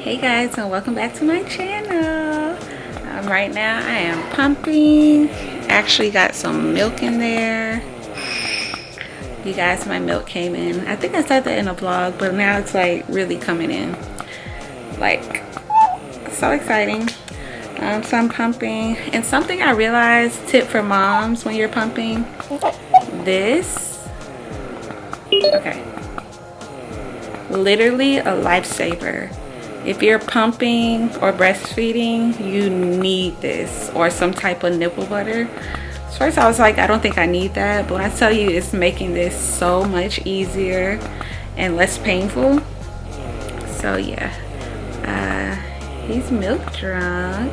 Hey guys, and welcome back to my channel. Right now I am pumping. Actually got some milk in there. You guys, my milk came in. I think I said that in a vlog, but now it's like really coming in. Like, so exciting. So I'm pumping. And something I realized, tip for moms when you're pumping, this, okay, literally a lifesaver. If you're pumping or breastfeeding, you need this or some type of nipple butter. So first I was like, I don't think I need that, but when I tell you, it's making this so much easier and less painful. So yeah, he's milk drunk.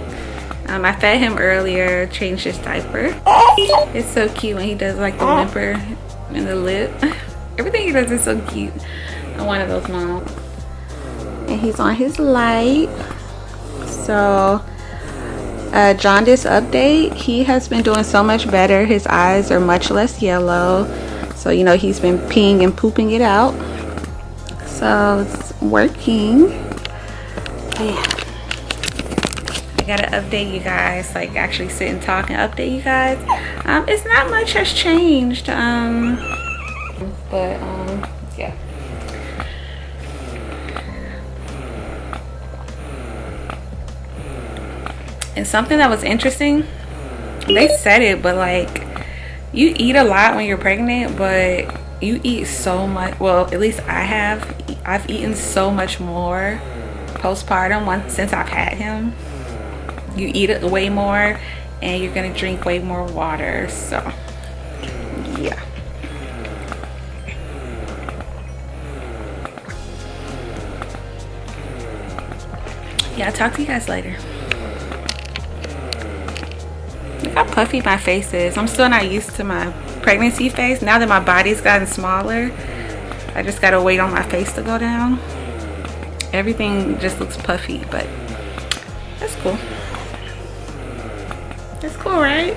I fed him earlier, changed his diaper. It's so cute when he does like the whimper and the lip. Everything he does is so cute. I'm one of those moms. And he's on his light. So Jaundice update, he has been doing so much better. His eyes are much less yellow, so you know he's been peeing and pooping it out, so it's working. Yeah, I gotta update you guys, like actually sit and talk and update you guys. It's not much has changed, but yeah. And something that was interesting, they said it, but like, you eat a lot when you're pregnant, but you eat so much. Well, at least I've eaten so much more postpartum since I've had him. You eat it way more and you're gonna drink way more water. So yeah. Yeah, I'll talk to you guys later. Look how puffy my face is. I'm still not used to my pregnancy face. Now that my body's gotten smaller, I just gotta wait on my face to go down. Everything just looks puffy, but that's cool. That's cool, right?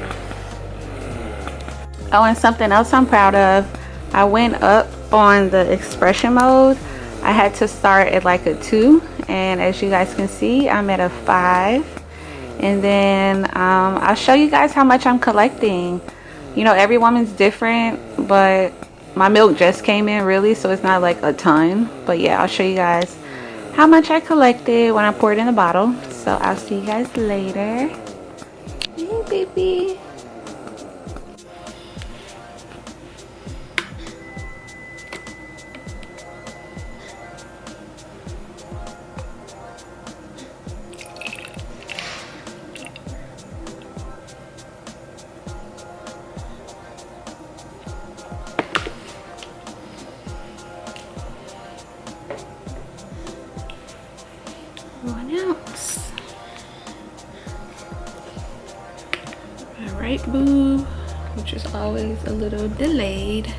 Oh, and something else I'm proud of. I went up on the expression mode. I had to start at like a 2, and as you guys can see, I'm at a 5. And then I'll show you guys how much I'm collecting. You know, every woman's different, but my milk just came in really, so it's not like a ton. But yeah, I'll show you guys how much I collected when I poured in the bottle. So I'll see you guys later. Hey baby. Else. All right, boo, which is always a little delayed,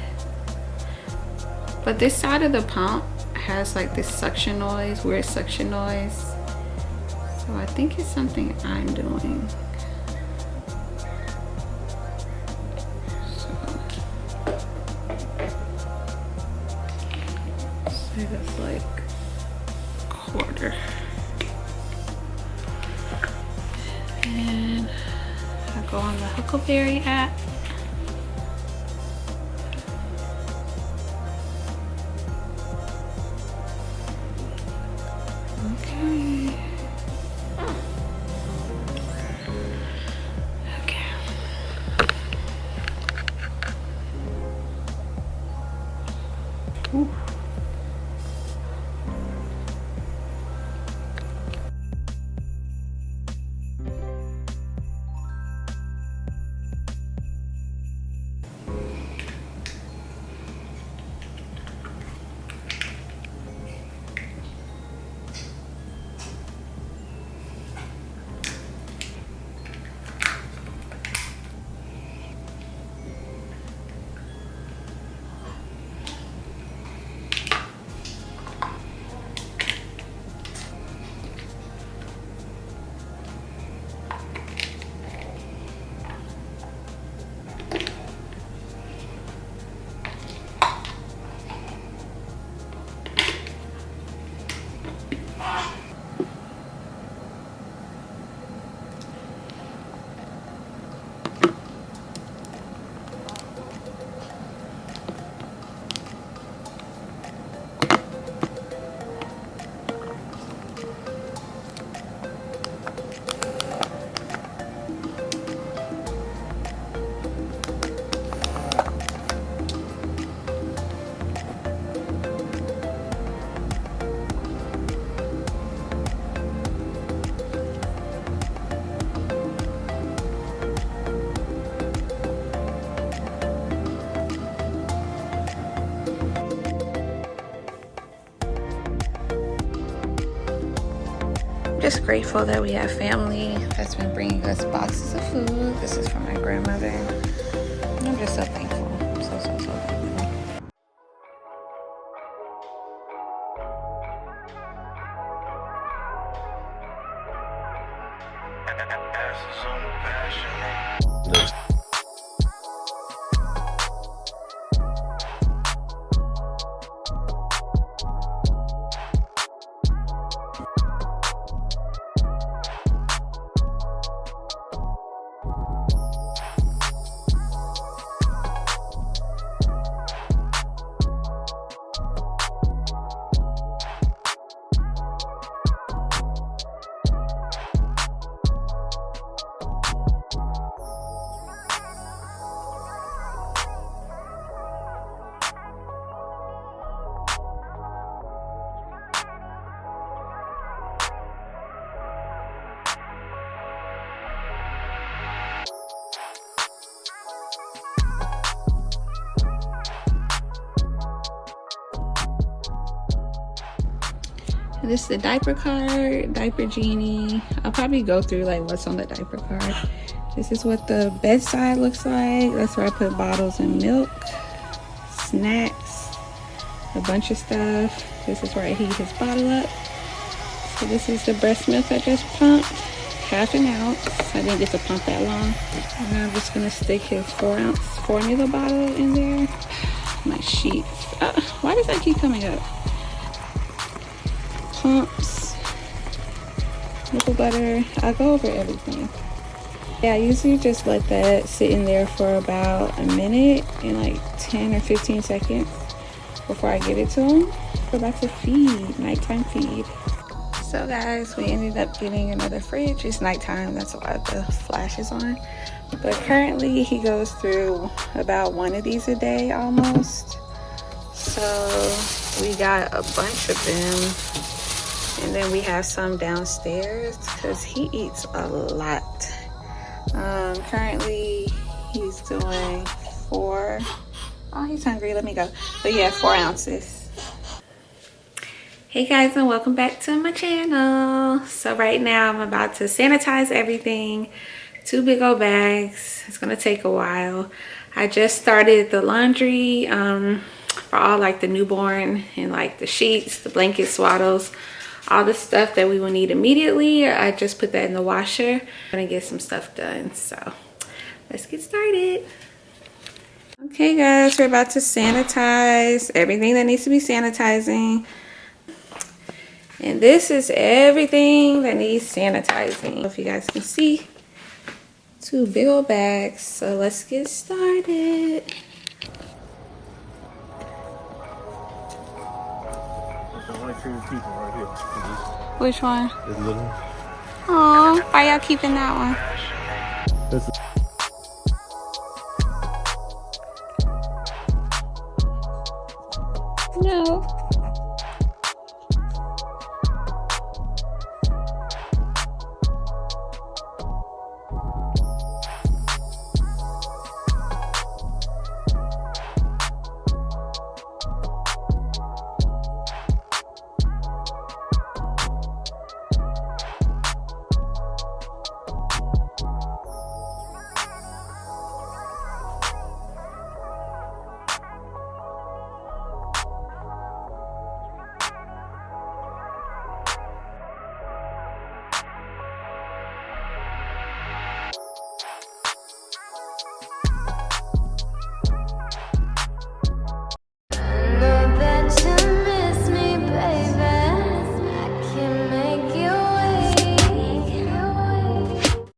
but this side of the pump has like this suction noise, weird suction noise, so I think it's something I'm doing. So that's like quarter. And I go on the Huckleberry app. Okay. Okay. Ooh. just grateful that we have family that's been bringing us boxes of food. This is from my grandmother. I'm just so thankful. I'm so thankful. This is the diaper card, diaper genie. I'll probably go through like what's on the diaper card. This is what the bedside looks like. That's where I put bottles and milk, snacks, a bunch of stuff. This is where I heat his bottle up. So this is the breast milk I just pumped, ½ ounce. I didn't get to pump that long. And then I'm just gonna stick his 4-ounce formula bottle in there. My sheets. Why does that keep coming up? Pumps, nipple butter. I'll go over everything. Yeah, I usually just let that sit in there for about a minute and like 10 or 15 seconds before I give it to him. We're about to feed, nighttime feed. So guys, we ended up getting another fridge. It's nighttime, that's why the flash is on. But currently he goes through about one of these a day almost. So we got a bunch of them. And then we have some downstairs because he eats a lot. Currently he's doing 4. Oh, he's hungry, let me go. But yeah, 4 ounces. Hey guys, and welcome back to my channel. So right now I'm about to sanitize everything. 2 big old bags. It's gonna take a while. I just started the laundry for all like the newborn and like the sheets, the blankets, swaddles, all the stuff that we will need immediately. I just put that in the washer. I'm gonna get some stuff done, so let's get started. Okay guys, we're about to sanitize everything that needs to be sanitizing. And this is everything that needs sanitizing. If you guys can see, 2 big old bags. So let's get started. Which one? Oh, why y'all keeping that one? That's